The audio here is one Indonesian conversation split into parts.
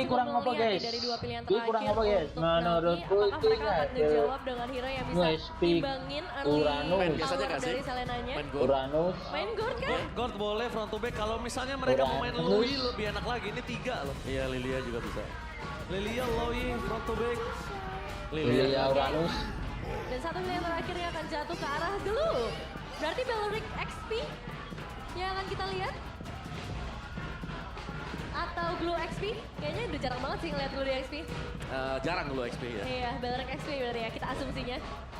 kurang apa guys? Dari dua pilihan Ki kurang terakhir apa guys? untuk Menurutku Navi, apakah itu mereka akan ngejawab dengan hero yang bisa Speak imbangin early Uranus. Main biasa aja power nggak sih? dari Selenanya? Main gold. Uranus. Main guard kan? Guard boleh front to back kalau misalnya mereka mau main Uranus. Louis lebih enak lagi. Ini 3 loh. Iya, Lilia juga bisa. Lilia, Louis, front to back. Lilia Uranus. Dan satu pilihan terakhir yang akan jatuh ke arah Glue. Berarti Belleric XP yang akan kita lihat? Atau Glue XP? Kayaknya udah jarang banget sih ngeliat Glue di XP. Jarang dulu XP ya. Iya, Belleric XP berarti ya, kita asumsinya.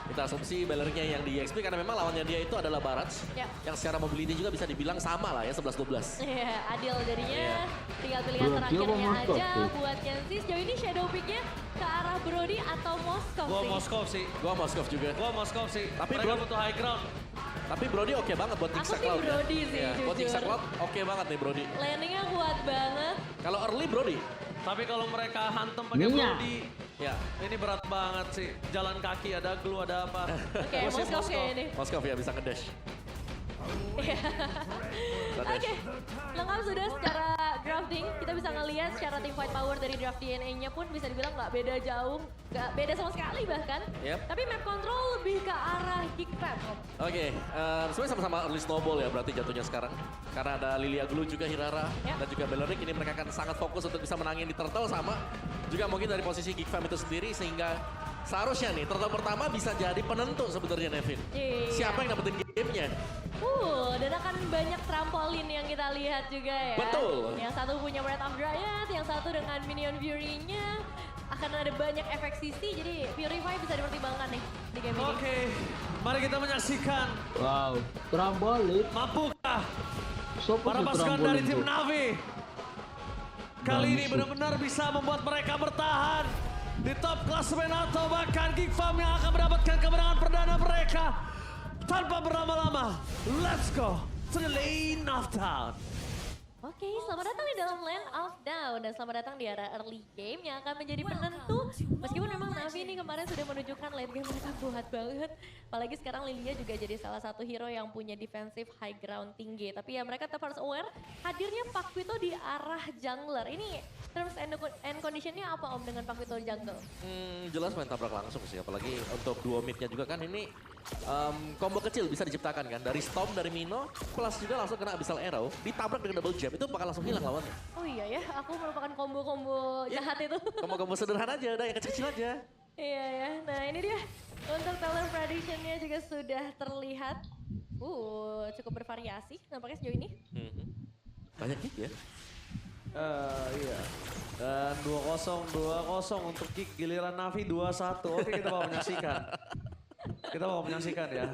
Kita asumsi ballernya yang di XP karena memang lawannya dia itu adalah Barats. Ya. Yang secara mobility juga bisa dibilang sama lah ya, 11-12. Iya, adil jadinya. Iya. Tinggal pilihan Bro, terakhirnya dia mau aja Moskov, buat Kenzie. Sejauh ini shadow pick-nya ke arah Brody atau Moskov Gua sih? Moskov sih. Gua Moskov juga. Gua Moskov sih. Tapi mereka Bro- butuh high ground. Tapi Brody oke banget buat Aku Tixa tim Cloud. Brody sih, Ya, buat jujur. Tixa Cloud oke banget nih Brody. Landingnya kuat banget. Kalau early Brody, Tapi kalau mereka hantem pakai Nia. Brody, ya ini berat banget sih. Jalan kaki ada glue ada apa. Oke, Gua sih Moskov kayak ini. Moskov ya bisa ngedash. Iya. Ngedash. Oke, lengkap sudah secara drafting. Kita bisa ngelihat secara team fight power dari draft DNA-nya pun bisa dibilang nggak beda jauh. Nggak beda sama sekali bahkan. Yep. Tapi map control lebih ke arah kick fam. Oke, sebenarnya sama-sama early snowball ya berarti jatuhnya sekarang. Karena ada Lilia Glue juga Hirara Ya. dan juga Belleric. Ini mereka akan sangat fokus untuk bisa menangin di Turtle sama juga mungkin dari posisi Geek Fam itu sendiri sehingga seharusnya nih Turtle pertama bisa jadi penentu sebenarnya Nevin. Iya. Siapa yang dapetin gamenya? Dan akan banyak trampolin yang kita lihat juga ya. Betul. Yang satu punya Breath of Dryad, yang satu dengan Minion Fury-nya. Akan ada banyak efek CC, jadi Purify bisa dipertimbangkan nih di game ini. Oke, mari kita menyaksikan. Wow. Trambolin. Mampukah Siapa para sih pasukan trambolin dari tim tuh? Navi kali ini Bangsat. benar-benar bisa membuat mereka bertahan di top klasemen atau bahkan Geek Fam yang akan mendapatkan kemenangan perdana mereka tanpa berlama-lama. Let's go to the lane of town. Oke, selamat datang di dalam Land of Down dan selamat datang di era early game yang akan menjadi penentu. Meskipun memang Navi ini kemarin sudah menunjukkan late game mereka kuat banget. Apalagi sekarang Lilia juga jadi salah satu hero yang punya defensive high ground tinggi. Tapi ya mereka tetap harus aware hadirnya Pak Vito di arah jungler. Ini terms and conditionnya apa Om dengan Pak Vito jungle? Jelas main tabrak langsung sih, apalagi untuk duo midnya juga kan ini combo kecil bisa diciptakan kan. Dari Storm, dari Mino, plus juga langsung kena Abyssal Arrow, ditabrak dengan double jab, itu bakal langsung hilang lawannya. Oh iya ya, aku merupakan combo-combo jahat itu. Combo-combo sederhana aja, udah yang kecil-kecil aja. Iya ya, nah ini dia untuk color prediction-nya juga sudah terlihat. Cukup bervariasi nampaknya sejauh ini. Banyak hit ya. Iya. Dan 2-0 untuk Geek, giliran Navi 2-1. Oke, kita mau menyaksikan. Kita mau menyaksikan ya.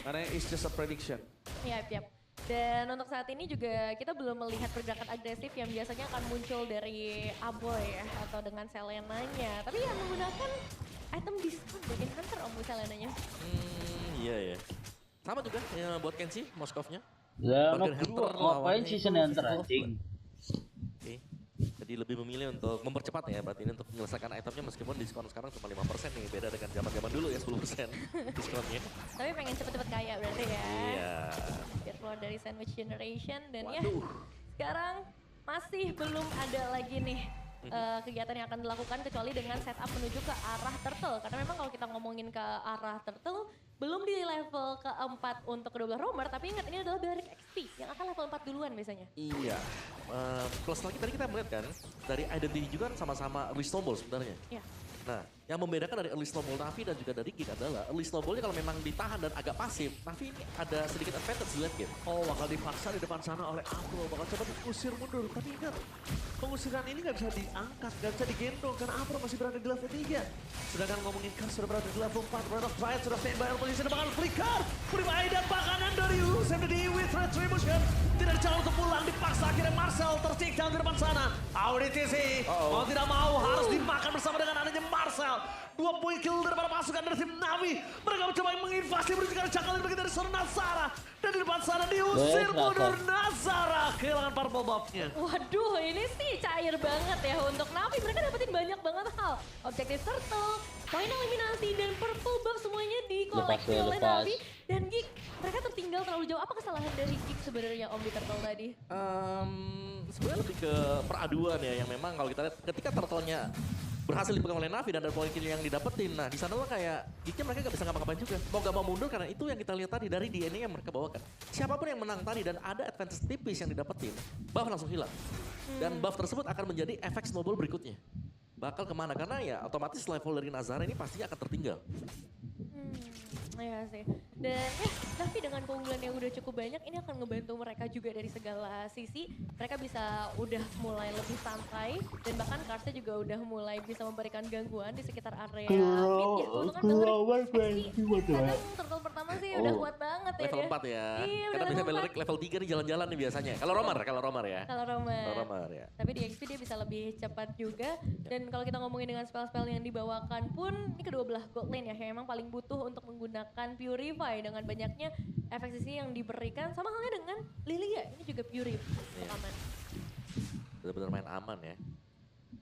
Karena it's just a prediction. Yap. Dan untuk saat ini juga kita belum melihat pergerakan agresif yang biasanya akan muncul dari Aboy ya, atau dengan Selenanya. Tapi yang menggunakan item diskon bikin Hunter Om Selenanya. Iya ya. Sama juga ya, buat Kenzie, Moskovnya. Ya, Bargain mau Hunter ngapain lawannya sih itu Hunter physical anjing? Oke. Jadi lebih memilih untuk mempercepat ya berarti ini untuk menyelesaikan itemnya meskipun diskon sekarang cuma 5% nih. Beda dengan zaman-zaman dulu ya 10% diskonnya. Tapi pengen cepet-cepet kaya berarti ya. Iya. Biar keluar dari Sandwich Generation dan ya Waduh. sekarang masih belum ada lagi nih kegiatan yang akan dilakukan kecuali dengan setup menuju ke arah Turtle. Karena memang kalau kita ngomongin ke arah Turtle belum di level keempat untuk kedua belah roamer, tapi ingat ini adalah Belleric XP yang akan level 4 duluan biasanya. Iya. Plus lagi tadi kita melihat kan dari identity juga kan sama-sama early snowball sebenarnya. Iya. Nah, yang membedakan dari early snowball Navi dan juga dari Geek adalah early snowballnya kalau memang ditahan dan agak pasif, Navi ini ada sedikit advantage di late game. Oh, bakal dipaksa di depan sana oleh Apro. Bakal coba diusir mundur. Tapi ingat, pengusiran ini nggak bisa diangkat, nggak bisa digendong karena Apro masih berada di level 3. Sedangkan ngomongin Kar sudah berada di level 4. Breath of Fire sudah standby dalam posisi bakal flicker. Purify dan makanan dari USMD with Retribution. Tidak jauh untuk pulang, dipaksa akhirnya Marcel tercikam di depan sana. Auditisi, mau tidak mau harus dimakan bersama dengan adanya Marcel. 2 poin kill daripada pasukan dari tim Navi. Mereka mencoba menginvasi menuju ke arah jungle dari seorang Nazara. Dan di depan sana diusir Wes, mundur Nazara. Kehilangan purple buff-nya. Waduh, ini sih cair banget ya untuk Navi. Mereka dapetin banyak banget hal. Objektif turtle, poin eliminasi, dan purple buff semuanya dikoleksi Lepas, oleh lepas. Navi. Dan Geek, mereka tertinggal terlalu jauh. Apa kesalahan dari Geek sebenarnya Om di turtle tadi? Sebenarnya lebih ke peraduan ya, yang memang kalau kita lihat ketika turtle-nya berhasil dipegang oleh Navi dan ada poin kill yang didapetin. Nah di sana lah kayak Geeknya mereka gak bisa ngapa-ngapain juga. Mau gak mau mundur karena itu yang kita lihat tadi dari DNA yang mereka bawakan. Siapapun yang menang tadi dan ada advantage tipis yang didapetin, buff langsung hilang. Dan buff tersebut akan menjadi efek snowball berikutnya. Bakal kemana? Karena ya otomatis level dari Nazara ini pastinya akan tertinggal. Iya sih. Dan tapi dengan keunggulan yang udah cukup banyak, ini akan ngebantu mereka juga dari segala sisi. Mereka bisa udah mulai lebih santai dan bahkan Karsnya juga udah mulai bisa memberikan gangguan di sekitar area mid ya. Keuntungan kadang turtle pertama sih udah kuat banget ya Level dia. 4 ya. Iya, Karena udah bisa level 4. level 3 nih jalan-jalan nih biasanya. Kalau Romar ya. Kalau Roman. Kalau Romar ya. Tapi di XP dia bisa lebih cepat juga. Dan kalau kita ngomongin dengan spell-spell yang dibawakan pun, ini kedua belah gold lane ya, yang emang paling butuh untuk menggunakan Purify dengan banyaknya efek sisi yang diberikan. Sama halnya dengan Lilia, ini juga Purify. Aman. Benar-benar main aman ya.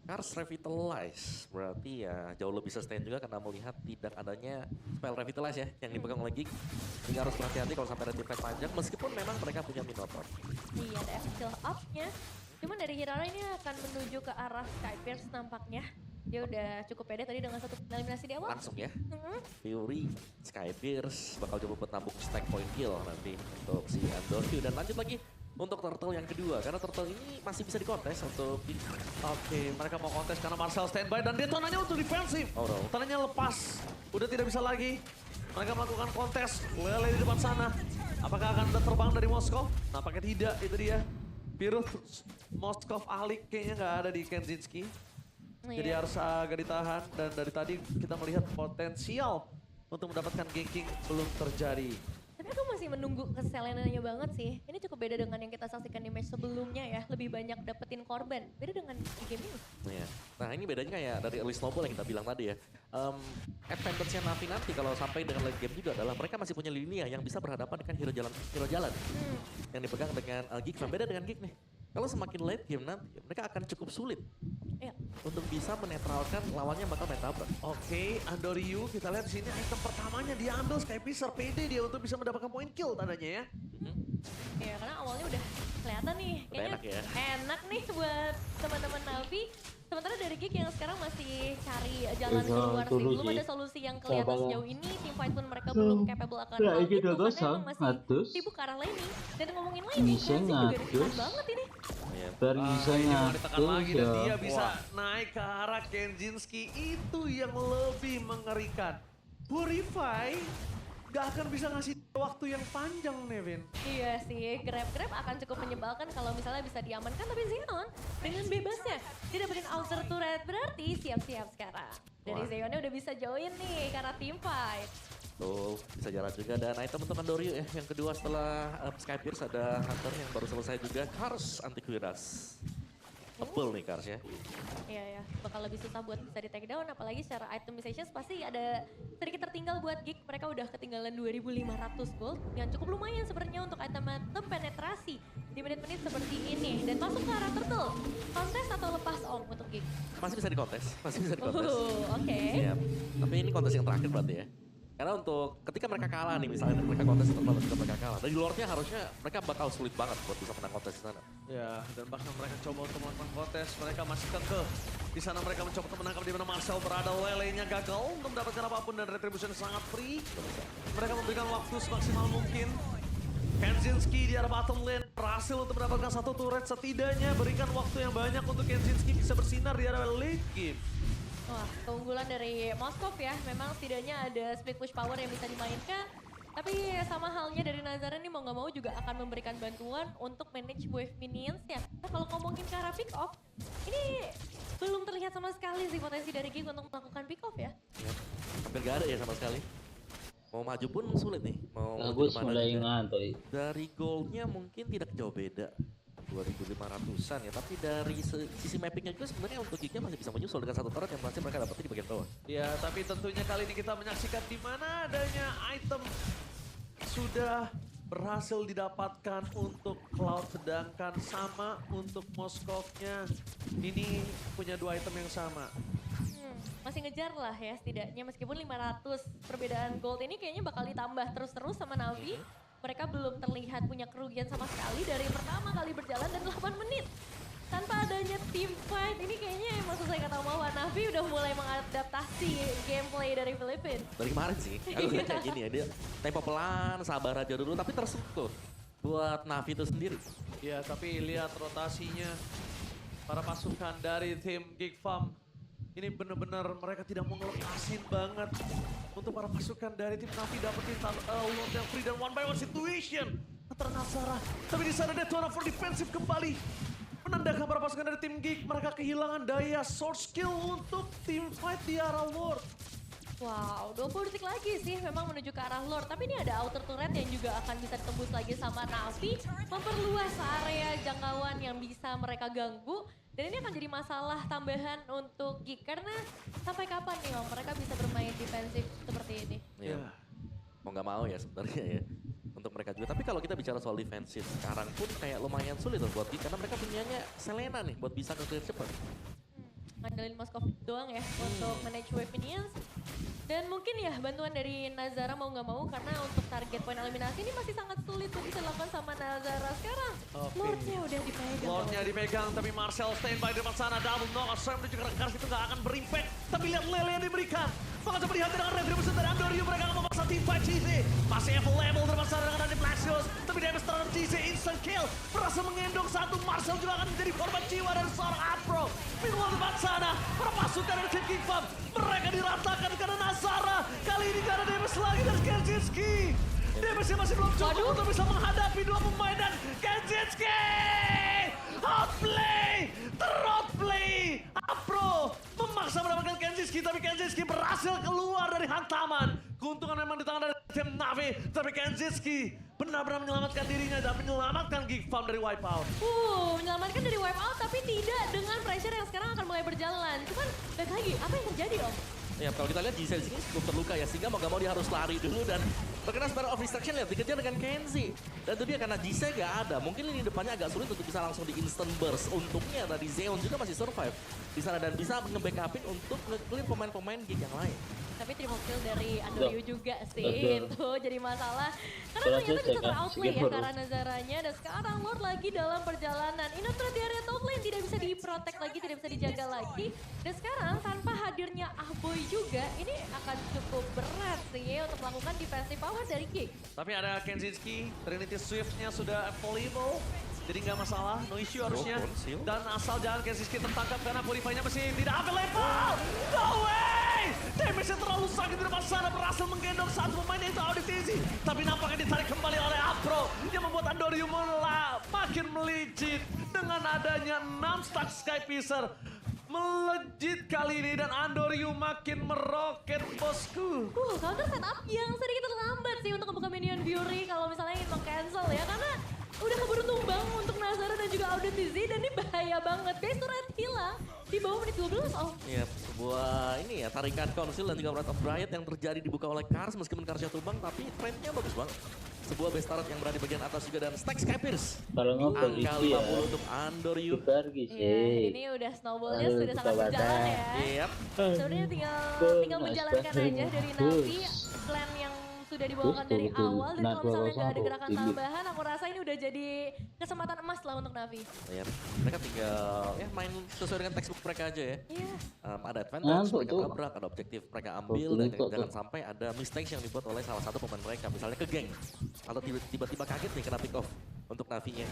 Kars Revitalize, berarti ya jauh lebih sustain juga karena melihat tidak adanya spell Revitalize ya yang dipegang oleh Geek. Jadi harus berhati-hati kalau sampai ada defense panjang meskipun memang mereka punya Minotaur. Iya, ada skill up-nya. Cuman dari Hirara ini akan menuju ke arah Skypierce nampaknya. Dia udah cukup pede tadi dengan satu eliminasi di awal. Langsung ya. Fury, Skypierce bakal coba buat nambung stack point kill nanti untuk si Andoryu. Dan lanjut lagi untuk turtle yang kedua karena turtle ini masih bisa dikontes untuk Oke, mereka mau kontes karena Marcel standby dan dia tonanya untuk defensif. Oh, no. Tonanya lepas, udah tidak bisa lagi. Mereka melakukan kontes, Lele di depan sana. Apakah akan terbang dari Moskov? Nampaknya tidak, itu dia. Virus Moskov Alik kayaknya nggak ada di Kenzinski. Jadi Iya. harus agak ditahan dan dari tadi kita melihat potensial untuk mendapatkan ganking belum terjadi. Tapi aku masih menunggu keselenanya banget sih. Ini cukup beda dengan yang kita saksikan di match sebelumnya ya. Lebih banyak dapetin korban. Beda dengan di game ini. Iya. Nah ini bedanya kayak dari early snowball yang kita bilang tadi ya. Advantage-nya Navi nanti kalau sampai dengan late game juga adalah mereka masih punya Lilia yang bisa berhadapan dengan hero jalan. Yang dipegang dengan Geek. Nah beda dengan Geek nih. Kalau semakin late game nanti mereka akan cukup sulit Iya. untuk bisa menetralkan lawannya bakal main tabrak. Oke, Andoryu kita lihat di sini item pertamanya diambil Skypiercer PD dia untuk bisa mendapatkan point kill tandanya ya. Ya karena awalnya udah kelihatan nih. Udah Kayaknya enak ya. enak nih buat teman-teman Navi. Sementara dari Geek yang sekarang masih cari jalan keluar sih. Belum ada solusi yang kelihatan sejauh ini. Teamfight pun mereka belum capable akan hal itu. Karena emang masih sibuk ke arah laning. Dan ngomongin laning, Kenzie juga ditekan banget ini. Iya. Ini mau ditekan lagi dan dia ya. bisa naik ke arah Kenzinski. Itu yang lebih mengerikan. Purify gak akan bisa ngasih waktu yang panjang, Nevin. Iya sih, grab akan cukup menyebalkan kalau misalnya bisa diamankan. Tapi Xeon dengan bebasnya dia dapetin outer turret, berarti siap-siap sekarang. Dari Wah. Xeonnya udah bisa join nih karena team fight. Tuh bisa jalan juga dan item untuk Andoryu ya. Yang kedua setelah Skypierce ada Hunter yang baru selesai juga. Kars Antiquitas. Tebel nih Kars ya. Iya ya, bakal lebih susah buat bisa di take down, apalagi secara itemization pasti ada sedikit tertinggal buat Geek. Mereka udah ketinggalan 2.500 gold yang cukup lumayan sebenarnya untuk item penetrasi di menit-menit seperti ini. Dan masuk ke arah turtle, kontes atau lepas Om untuk Geek? Masih bisa dikontes, masih bisa dikontes. Oke. Iya. Tapi ini kontes yang terakhir berarti ya. Karena untuk ketika mereka kalah nih misalnya mereka kontes atau ketika mereka kalah. Dari luarnya harusnya mereka bakal sulit banget buat bisa menang kontes di sana. Ya, dan bahkan mereka coba untuk melakukan kontes, mereka masih kekeh. Di sana mereka mencoba untuk menangkap di mana Marcel berada, Lele-nya gagal untuk mendapatkan apapun dan retribution sangat free. Mereka memberikan waktu semaksimal mungkin. Kenzinski di arah bottom lane berhasil untuk mendapatkan satu turret setidaknya, berikan waktu yang banyak untuk Kenzinski bisa bersinar di arah late game. Wah, keunggulan dari Moskov ya. Memang setidaknya ada split push power yang bisa dimainkan. Tapi sama halnya dari Nazara nih mau nggak mau juga akan memberikan bantuan untuk manage wave minions ya. Nah, kalau ngomongin ke arah pick off, ini belum terlihat sama sekali sih potensi dari Geek untuk melakukan pick off ya. Ya. Hampir gak ada ya sama sekali. Mau maju pun sulit nih. Mau maju Bagus kemana mulai juga. ngantuk. Dari goldnya mungkin tidak jauh beda. 2.500-an ya, tapi dari sisi mappingnya juga sebenarnya untuk Geeknya masih bisa menyusul dengan satu turret yang masih mereka dapat di bagian bawah. Ya, tapi tentunya kali ini kita menyaksikan di mana adanya item sudah berhasil didapatkan untuk Cloud, sedangkan sama untuk Moskov-nya. Ini punya 2 item yang sama. Masih ngejar lah ya setidaknya, meskipun 500 perbedaan gold ini kayaknya bakal ditambah terus-terus sama Navi. Mereka belum terlihat punya kerugian sama sekali dari pertama kali berjalan dan 8 menit. Tanpa adanya team fight, ini kayaknya emang sesuai kata Mawar, Navi udah mulai mengadaptasi gameplay dari Filipina. Dari kemarin sih, aku lihat kayak gini ya, dia tempo pelan, sabar aja dulu, tapi tersentuh buat Navi itu sendiri. Ya, tapi lihat rotasinya para pasukan dari tim Geek Farm. Ini benar-benar mereka tidak mau ngelepasin banget. Untuk para pasukan dari tim Navi dapetin Lord yang free dan 1-by-1 situation. Antara Nazara, tapi di sana Detona for defensive kembali. Menandakan para pasukan dari tim Geek, mereka kehilangan daya sword skill untuk team fight di arah Lord. Wow, 20 detik lagi sih memang menuju ke arah Lord. Tapi ini ada outer turret yang juga akan bisa ditembus lagi sama Navi. Memperluas area jangkauan yang bisa mereka ganggu. Dan ini akan jadi masalah tambahan untuk Geek. Karena sampai kapan nih Om mereka bisa bermain defensif seperti ini? Ya. Mau nggak mau ya sebenarnya ya. Untuk mereka juga. Tapi kalau kita bicara soal defensif, sekarang pun kayak lumayan sulit loh buat Geek. Karena mereka punyanya Selena nih buat bisa ke clear cepat. Ngandelin Moskov doang ya untuk manage wave minions. Dan mungkin ya bantuan dari Nazara mau nggak mau karena untuk target poin eliminasi ini masih sangat sulit untuk bisa dilakukan sama Nazara sekarang. Lordnya udah dipegang. Lordnya dipegang, tapi Marcel standby di depan sana. Double knock, Sam menuju ke Rekars itu nggak akan berimpact. Tapi lihat Lele yang diberikan. Bakal coba dihati dengan retribution dari Andorio. Mereka akan memaksa tim fight GC. Masih available di depan sana dengan Danny Blaxios. Tapi damage terhadap GC instant kill. Berhasil mengendong satu. Marcel juga akan menjadi korban jiwa dari seorang Apro. Meanwhile di depan sana, para pasukan dari tim King Farm. Mereka diratakan karena Nazara. Kali ini karena damage lagi dari Kenzinski. Damage-nya masih belum cukup untuk bisa menghadapi 2 pemain dan Kenzinski. Outplay, teroutplay. Apro memaksa mendapatkan Kenzinski, tapi Kenzinski berhasil keluar dari hantaman. Keuntungan memang di tangan dari tim Navi, tapi Kenzinski benar-benar menyelamatkan dirinya dan menyelamatkan Geek Farm dari wipeout. Menyelamatkan dari wipeout tapi tidak dengan pressure yang sekarang akan mulai berjalan. Cuman balik lagi, apa yang terjadi Om? Ya kalau kita lihat Giselle di sini cukup terluka ya, sehingga mau gak mau dia harus lari dulu dan terkena Spiral of Destruction, lihat dikejar dengan Kenzie. Dan itu dia karena Giselle gak ada, mungkin ini depannya agak sulit untuk bisa langsung di instant burst. Untungnya tadi Zeon juga masih survive di sana dan bisa nge-backupin untuk nge-clear pemain-pemain Geek yang lain. Tapi triple kill dari Andorio juga sih, itu jadi masalah. Karena ternyata bisa ter-outplay ya karena Nazaranya. Dan sekarang Lord lagi dalam perjalanan. Inatra di area top lane tidak bisa di-protect lagi, tidak bisa dijaga lagi. Dan sekarang tanpa hadirnya Ahboy juga, ini akan cukup berat sih untuk melakukan defensive power dari Geek. Tapi ada Kenzinski, Trinity Swift-nya sudah available. Jadi nggak masalah, no issue harusnya. Dan asal jangan Kenzinski tertangkap karena Purify-nya masih tidak available. No way! Damage-nya terlalu sakit di depan sana, berhasil menggendong satu pemain yaitu Auditizi. Tapi nampaknya ditarik kembali oleh Apro yang membuat Andorio makin melejit. Dengan adanya 6 stack Skypiercer. Melejit kali ini dan Andorio makin meroket bosku. Counter setup yang sedikit terlambat sih untuk membuka minion Fury kalau misalnya ingin meng-cancel ya. Karena udah keburu tumbang untuk Nazara dan juga Auditizi dan ini bahaya banget. Guys, turret hilang di bawah menit 12 Om. Iya, sebuah ini ya tarikan Council dan juga Breath of Riot yang terjadi dibuka oleh Kars meskipun Karsnya tumbang tapi trade-nya bagus banget. Sebuah base turret yang berada di bagian atas juga dan stack Skypierce. Kalau ngobrol Angka 50 untuk Andorio. Iya, ini udah snowballnya sudah sangat berjalan ya. Yep. Sebenarnya tinggal menjalankan aja dari Navi plan yang sudah dibawakan dari awal dan kalau misalnya nggak ada gerakan tambahan, aku rasa ini udah jadi kesempatan emas lah untuk Navi. Ya, mereka tinggal ya main sesuai dengan textbook mereka aja ya. Iya. Ada advantage, mereka tabrak, ada objektif mereka ambil dan jangan sampai ada mistakes yang dibuat oleh salah satu pemain mereka, misalnya ke geng atau tiba-tiba kaget nih kena pick off untuk Navinya.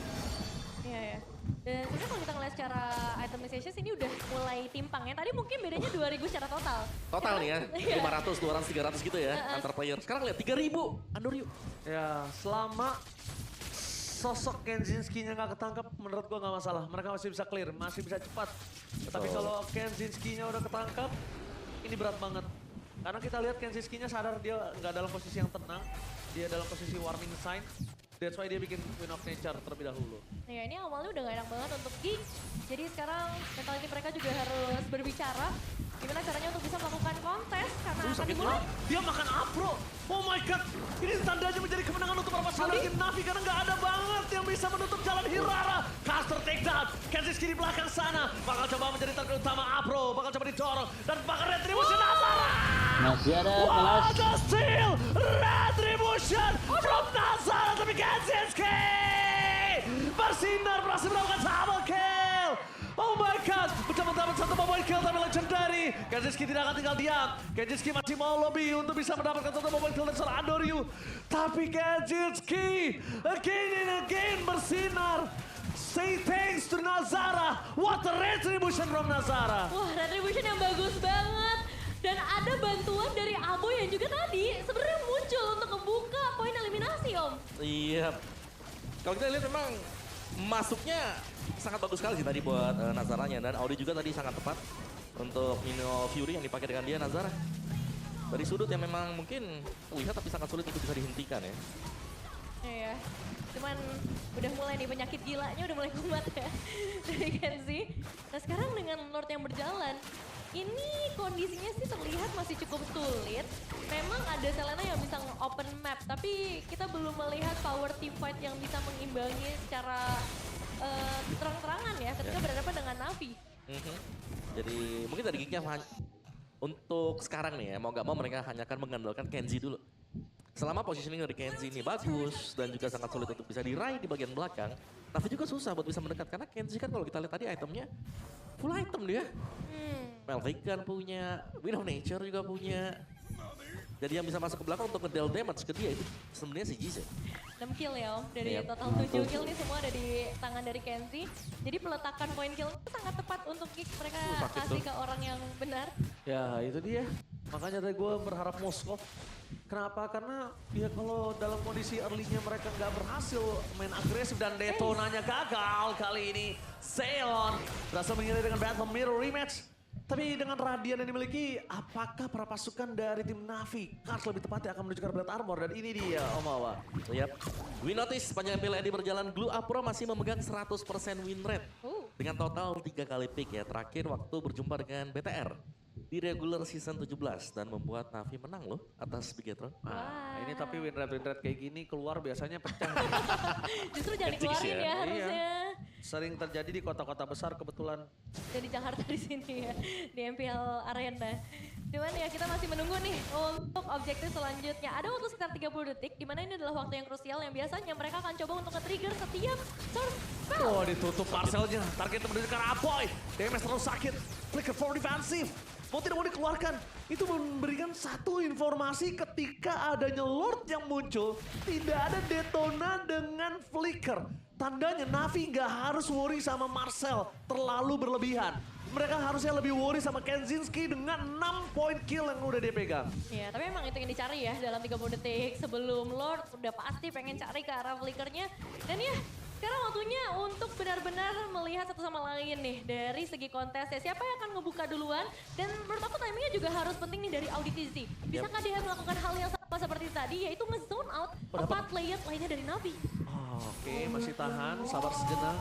Iya ya. Dan sebenarnya kalau kita ngeliat secara itemization ini udah mulai timpang ya. Tadi mungkin bedanya 2000 secara total. Total nih ya, 500, 200, 300 gitu ya antar player. Sekarang lihat 3000 Andorio. Ya, selama sosok Kenzinski-nya nggak ketangkap, menurut gua nggak masalah. Mereka masih bisa clear, masih bisa cepat. Tapi kalau Kenzinski-nya udah ketangkap, ini berat banget. Karena kita lihat Kenzinski-nya sadar dia nggak dalam posisi yang tenang. Dia dalam posisi warning sign. That's why dia bikin Queen of Nature terlebih dahulu. Ya ini awalnya udah gak enak banget untuk Geek. Jadi sekarang mentality mereka juga harus berbicara. Gimana bagaimana caranya untuk bisa melakukan kontes karena akan sakit dimulai. Dia makan Apro. Oh my god. Ini tandanya menjadi kemenangan untuk perpasangan tim Navi karena nggak ada banget yang bisa menutup jalan Hirara. Caster takedown. Kenziski di belakang sana. Bakal coba menjadi target utama Apro. Bakal coba didorong. Dan bakal retribution Nazara. Masih ada What kelas. a steal! Retribution from Nazara. Tapi Kenziski bersinar berhasil melakukan double kill. Oh my god, udah mendapat satu mobile kill tapi legendary. Kenziski tidak akan tinggal diam. Kenziski masih mau lobby untuk bisa mendapatkan satu mobile kill dari seorang Andoryu. Tapi Kenziski again and again bersinar. Say thanks to Nazara. What a retribution from Nazara. Wah, retribution yang bagus banget. Dan ada bantuan dari Abo yang juga tadi sebenarnya muncul untuk membuka poin eliminasi, Om. Iya. Kalau kita lihat memang masuknya sangat bagus sekali sih tadi buat Nazaranya. Dan Audi juga tadi sangat tepat untuk Mino Fury yang dipakai dengan dia Nazara. Dari sudut yang memang mungkin terlihat tapi sangat sulit untuk bisa dihentikan ya. Iya, cuman udah mulai nih penyakit gilanya udah mulai kumat ya dari Kenzie. Nah sekarang dengan Lord yang berjalan, ini kondisinya sih terlihat masih cukup sulit. Memang ada Selena yang bisa nge-open map, tapi kita belum melihat power team fight yang bisa mengimbangi secara terang-terangan ya ketika berhadapan dengan Navi. Jadi mungkin dari geeknya untuk sekarang nih ya, mau gak mau mereka hanya akan mengandalkan Kenzie dulu. Selama positioning dari Kenzie ini bagus dan juga sangat sulit untuk bisa diraih di bagian belakang, Navi juga susah buat bisa mendekat karena Kenzie kan kalau kita lihat tadi itemnya full item dia. Melvikan punya, Wind of Nature juga punya. Jadi yang bisa masuk ke belakang untuk nge-deal damage ke dia itu sebenarnya si Jize. 6 kill ya Om, dari Yep. total 7 kill nih semua ada di tangan dari Kenzie. Jadi peletakan poin kill itu sangat tepat untuk kick mereka sakit kasih tuh. ke orang yang benar. Ya itu dia. Makanya tadi gue berharap Moskov. Kenapa? Karena ya kalau dalam kondisi early-nya mereka nggak berhasil main agresif dan detonanya gagal kali ini. Seon berhasil mengirim dengan Battle Mirror rematch. Tapi dengan radian yang dimiliki, apakah para pasukan dari tim Navi Cars lebih tepatnya akan menunjukkan Blade Armor? Dan ini dia Om Awa. Yap. We notice sepanjang PLED berjalan, Glue Apro masih memegang 100% win rate. Dengan total 3 kali pick ya. Terakhir waktu berjumpa dengan BTR di regular season 17 dan membuat Navi menang loh atas Bigetron. Nah, ini tapi win rate kayak gini keluar biasanya pecah. Justru jangan dikeluarin ya harusnya. Sering terjadi di kota-kota besar kebetulan. Dan di Jakarta di sini ya, di MPL Arena. Cuman ya kita masih menunggu nih untuk objektif selanjutnya. Ada waktu sekitar 30 detik, di mana ini adalah waktu yang krusial yang biasanya mereka akan coba untuk nge-trigger setiap source spell. Oh ditutup parcelnya, target menunjukkan Apoy. DMS terlalu sakit, flicker for defensive. Mau tidak mau dikeluarkan, itu memberikan satu informasi ketika adanya Lord yang muncul. Tidak ada Detona dengan flicker. Tandanya Navi nggak harus worry sama Marcel terlalu berlebihan. Mereka harusnya lebih worry sama Kenzinski dengan 6 point kill yang udah dia pegang. Ya, tapi emang itu yang dicari ya dalam 30 detik sebelum Lord udah pasti pengen cari ke arah flickernya. Dan ya, sekarang waktunya untuk benar-benar melihat satu sama lain nih dari segi kontesnya. Siapa yang akan ngebuka duluan? Dan menurut aku timingnya juga harus penting nih dari Audi TZ. Bisakah dia melakukan hal yang sama seperti tadi, yaitu nge-zone out 4 player lainnya dari Navi? Oke, masih tahan, sabar sejenak.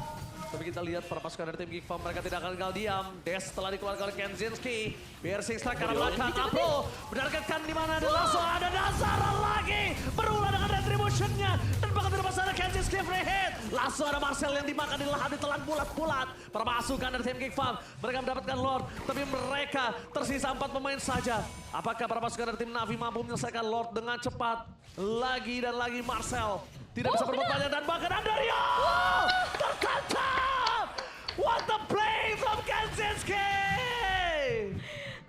Tapi kita lihat para pasukan dari tim Geek Farm, mereka tidak akan tinggal diam. Des telah dikeluarkan oleh Kenzinski. Piercing strike karena belakang, Apro menargetkan di mana dan langsung ada Nazara lagi. Berulang dengan retributionnya. Dan bahkan tidak masalah Kenzinski free hit. Langsung ada Marcel yang dimakan di lahan ditelan bulat-bulat. Para pasukan dari tim Geek Farm, mereka mendapatkan Lord. Tapi mereka tersisa 4 pemain saja. Apakah para pasukan dari tim Navi mampu menyelesaikan Lord dengan cepat? Lagi dan lagi Marcel. Tidak bisa berbuat banyak dan bahkan Andario tertangkap. What the play from Kenzinski!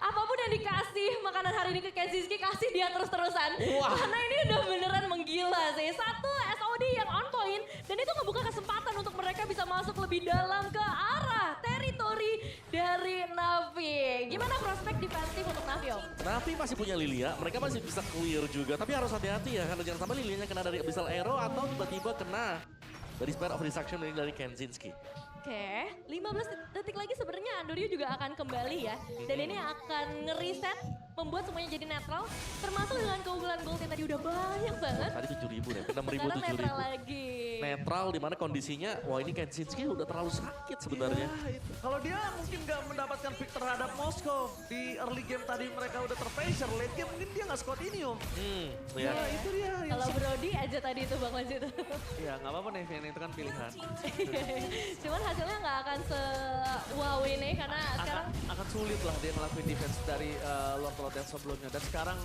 Apapun yang dikasih makanan hari ini ke Kenzinski, kasih dia terus-terusan. Wah. Karena ini udah beneran menggila sih. Satu SOD yang on point dan itu ngebuka kesempatan untuk mereka bisa masuk lebih dalam ke arah teritori dari Navi. Gimana prospek defensif untuk Navi, Om? Navi masih punya Lilia, mereka masih bisa clear juga. Tapi harus hati-hati ya, karena jangan sampai Lilianya kena dari Abyssal Arrow atau tiba-tiba kena dari Spare of Destruction dari Kenzinski. Oke, 15 detik lagi sebenarnya Andorio juga akan kembali ya. Dan ini akan ngereset, membuat semuanya jadi netral. Termasuk dengan keunggulan gold yang tadi udah banyak banget. Tadi 7.000 deh, 6.000 Sekarang 7.000. netral lagi. Netral di mana kondisinya, wah ini Kensinski udah terlalu sakit sebenarnya. Ya, itu. Kalau dia mungkin nggak mendapatkan pick terhadap Moskow di early game tadi mereka udah terpressure, late game mungkin dia nggak squad ini om. Ya. Ya itu dia. yang Kalau Brody aja tadi itu Bang Lanjut. Ya nggak apa-apa nih, itu kan pilihan. Cuman hasilnya nggak akan se-wow ini karena sekarang Akan sulit lah dia ngelakuin defense dari Lord yang sebelumnya. Dan sekarang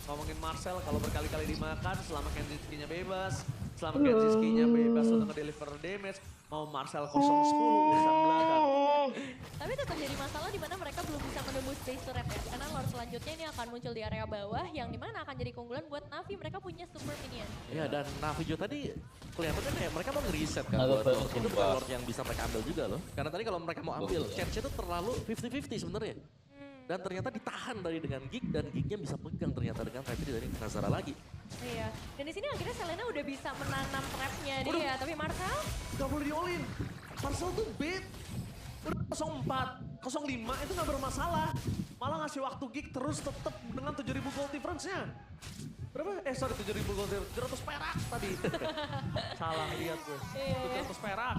ngomongin Marcel, kalau berkali-kali dimakan selama Kenzinski-nya bebas, selama Kenzinski-nya bebas untuk nge-deliver damage, mau Marcel 0-10 urusan belakang. tapi tetap jadi masalah di mana mereka belum bisa menembus base turret ya. Karena Lord selanjutnya ini akan muncul di area bawah yang dimana akan jadi keunggulan buat Navi. Mereka punya super minion. Ya dan Navi juga tadi kelihatannya kayak mereka mau nge-reset kan. Agak Buat bagus, Lord. Itu Pak. bukan Lord yang bisa mereka ambil juga loh. Karena tadi kalau mereka mau ambil, Betul. chance-nya itu terlalu 50-50 sebenarnya. Dan ternyata ditahan dari dengan Geek dan Geeknya bisa pegang ternyata dengan Rapid dari Nazara lagi. Iya. Dan di sini akhirnya Selena udah bisa menanam trapnya dia. Tapi Marcel Gak boleh di-all-in. Marcel tuh bait. Udah 04, 05 itu gak bermasalah. Malah ngasih waktu gig terus tetap dengan 7.000 gold difference-nya. Berapa? Sorry 7.000 gold difference. 700 perak tadi. Salah lihat gue. Iya. 700 perak.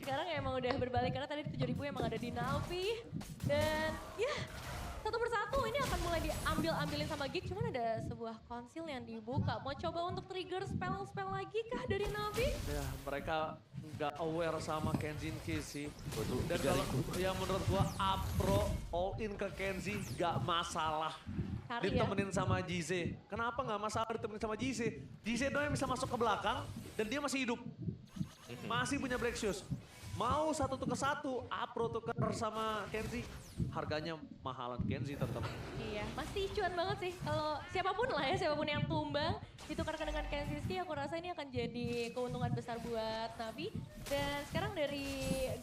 sekarang emang udah berbalik karena tadi 7.000 emang ada di Navi. Dan ya satu persatu ini akan mulai diambil-ambilin sama Geek. Cuman ada sebuah konsil yang dibuka. Mau coba untuk trigger spell-spell lagi kah dari Navi? Ya mereka nggak aware sama Kenzinski sih. Betul. Dan kalau ya menurut gua Apro all in ke Kenzi nggak masalah. Cari Ditemenin sama Jize. Kenapa nggak masalah ditemenin sama Jize? Jize doang yang bisa masuk ke belakang dan dia masih hidup. Masih punya break shoes. Mau satu tuker satu, Apro tuker sama Kenzi. Harganya mahalan Kenzi tetap. Iya, masih cuan banget sih. Kalau siapapun lah ya, siapapun yang tumbang, ditukarkan dengan Kenziski, aku rasa ini akan jadi keuntungan besar buat Navi. Dan sekarang dari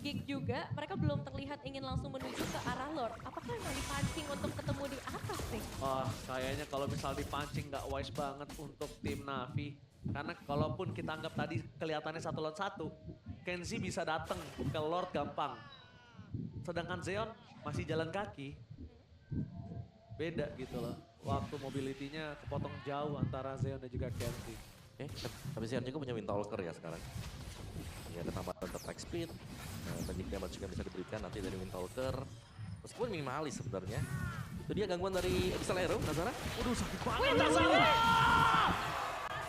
Geek juga, mereka belum terlihat ingin langsung menuju ke arah Lord. Apakah memang dipancing untuk ketemu di atas sih? Wah, kayaknya kalau misal dipancing nggak wise banget untuk tim Navi. Karena kalaupun kita anggap tadi kelihatannya 1 lawan 1, Kenzi bisa datang ke Lord gampang. Sedangkan Zeon masih jalan kaki. Beda gitu loh. Waktu mobility-nya kepotong jauh antara Zeon dan juga Kenzi. Oke, tapi Zion juga punya Windtalker ya sekarang. Ini ada tambahan attack speed, banyak damage juga bisa diberikan nanti dari Windtalker. Meskipun minimalis sebenarnya. Itu dia gangguan dari Abyssal Arrow, Nazara. Waduh sakit banget Nazara!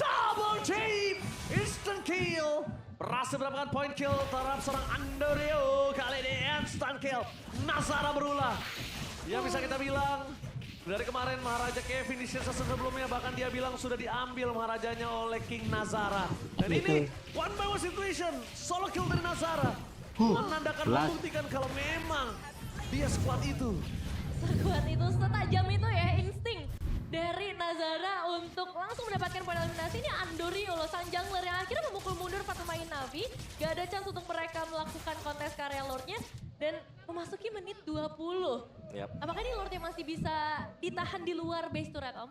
Double team! Instant kill! Berhasil mendapatkan point kill terhadap seorang Andorio. Kali ini instant kill. Nazara berulah. Yang bisa kita bilang, dari kemarin Maharaja Kevin di season sebelumnya bahkan dia bilang sudah diambil Maharajanya oleh King Nazara. Dan ini one by one situation, solo kill dari Nazara. Menandakan, membuktikan kalau memang dia squad itu. Sekuat itu, setajam itu ya insting dari Nazara untuk langsung mendapatkan poin eliminasi. Ini Andorio loh, sang jungler yang akhirnya memukul mundur 4 pemain Navi. Gak ada chance untuk mereka melakukan kontes karya Lordnya. Dan memasuki menit 20. Yap. Apakah ini Lord yang masih bisa ditahan di luar base turret Om?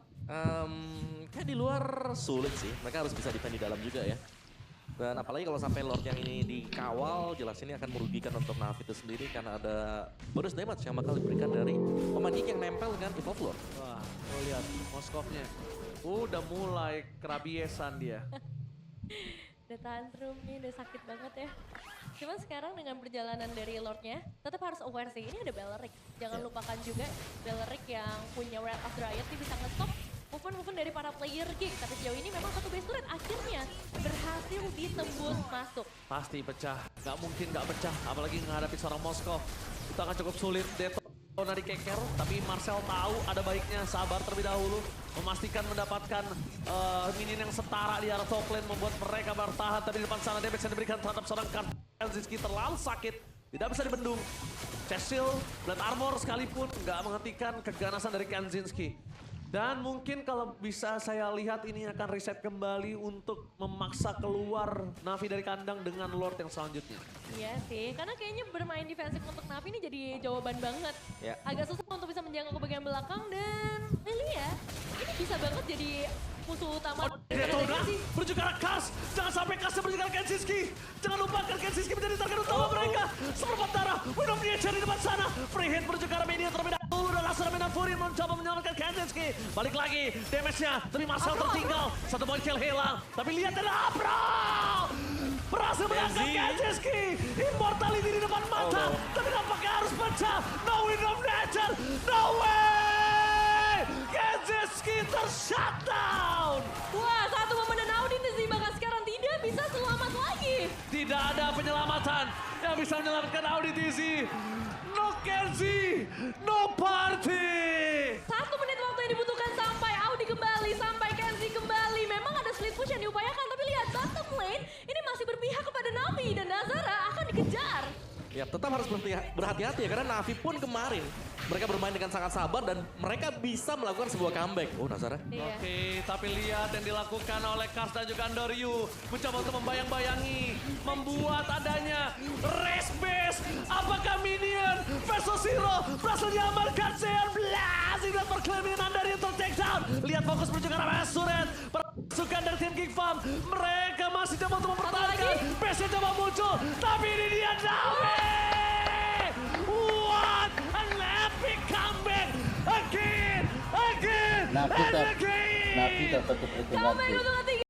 Kayak di luar sulit sih, mereka harus bisa defend di dalam juga ya. Dan apalagi kalau sampai Lord yang ini dikawal, jelas ini akan merugikan untuk Navi itu sendiri karena ada bonus damage yang bakal diberikan dari pemain Geek yang nempel dengan Evolve Lord. Wah, lo lihat Moskovnya. Udah mulai kerabiesan dia. Udah tantrumnya, udah sakit banget ya. Cuman sekarang dengan perjalanan dari Lordnya, tetap harus aware sih. Ini ada Belleric. Jangan lupakan juga Belleric yang punya Wrath of Dryad ini bisa nge-stop movement dari para player Geek. Tapi sejauh ini memang satu base turret akhirnya berhasil ditembus masuk. Pasti pecah, nggak mungkin nggak pecah. Apalagi menghadapi seorang Moskov. Itu akan cukup sulit. Detona di keker, tapi Marcel tahu ada baiknya sabar terlebih dahulu. Memastikan mendapatkan minion yang setara di arah top lane, membuat mereka bertahan. Tapi di depan sana damage yang diberikan terhadap seorang Kenzinski terlalu sakit. Tidak bisa dibendung. Cecil, Blood Armor sekalipun nggak menghentikan keganasan dari Kenzinski. Dan mungkin kalau bisa saya lihat ini akan reset kembali untuk memaksa keluar Navi dari kandang dengan Lord yang selanjutnya. Iya sih, karena kayaknya bermain defensif untuk Navi ini jadi jawaban banget. Ya. Agak susah untuk bisa menjangkau ke bagian belakang dan Lilia ini bisa banget jadi musuh utama. Detona menuju ke arah Kars. Jangan sampai Kars menuju ke arah Kenzinski. Jangan lupakan Kenzinski menjadi target utama mereka. seperempat darah. Window Nature di depan sana. Free hit menuju ke arah media terlebih dahulu. Dan langsung Mina Fury mencoba menyelamatkan Kandinsky. Balik lagi, damage-nya. Tapi Marcel tertinggal. Satu point kill hilang. Tapi lihat ada Abra. Berhasil menangkap Kandinsky. Immortality di depan mata. Tapi nampaknya harus pecah. No Window Nature. No way. Kandinsky tershutdown. Wah, satu momen dan Audi sih bahkan sekarang tidak bisa selamat lagi. Tidak ada penyelamatan yang bisa menyelamatkan Audi TZ. No Kenzie, no party. 1 menit waktu yang dibutuhkan sampai Audi kembali, sampai Kenzie kembali. Memang ada split push yang diupayakan, tapi lihat bottom lane ini masih berpihak kepada Navi dan Nazara akan dikejar. Ya tetap harus berhati-hati ya karena Navi pun kemarin mereka bermain dengan sangat sabar dan mereka bisa melakukan sebuah comeback. Oh Nazara. Iya. Oke, tapi lihat yang dilakukan oleh Kars dan juga Andoryu. Mencoba untuk membayang-bayangi, membuat adanya race base. Apakah Minion versus Hero berhasil diamankan Zeon Blast. Ingat perklaiming Andoryu untuk take down. Lihat fokus menuju ke arah Suret. Pasukan dari tim King Farm. Mereka masih coba untuk mempertahankan. Base-nya coba muncul. Tapi ini dia Navi. What an epic comeback again, Navi and dapat again. Navi dapat itu Comeback untuk